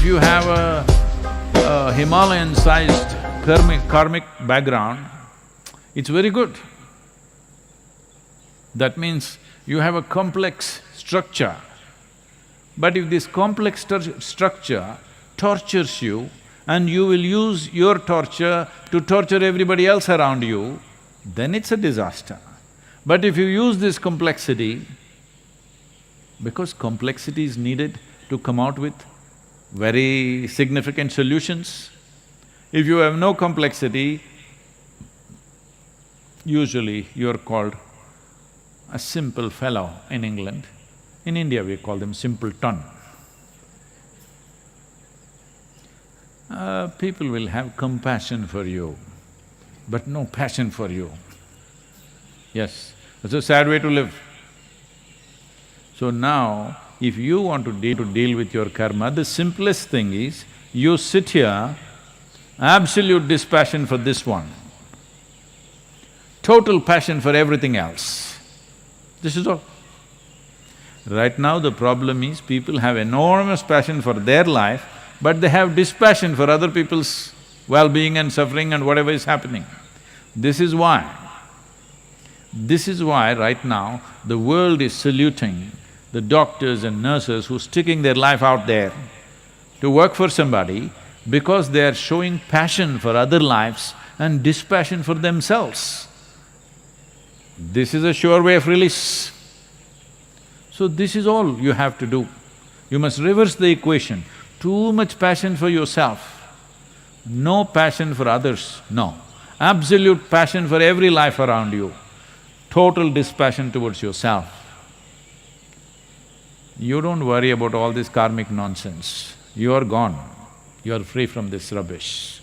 If you have a Himalayan-sized karmic background, it's very good. That means you have a complex structure. But if this complex structure tortures you and you will use your torture to torture everybody else around you, then it's a disaster. But if you use this complexity, because complexity is needed to come out with very significant solutions. If you have no complexity, usually you're called a simple fellow in England. In India, we call them simpleton. People will have compassion for you, but no passion for you. Yes, that's a sad way to live. So now, if you want to deal with your karma, the simplest thing is, you sit here, absolute dispassion for this one, total passion for everything else. This is all. Right now the problem is, people have enormous passion for their life, but they have dispassion for other people's well-being and suffering and whatever is happening. This is why right now the world is saluting the doctors and nurses who are sticking their life out there to work for somebody, because they are showing passion for other lives and dispassion for themselves. This is a sure way of release. So this is all you have to do. You must reverse the equation. Too much passion for yourself, no passion for others, no. Absolute passion for every life around you, total dispassion towards yourself. You don't worry about all this karmic nonsense. You are gone. You are free from this rubbish.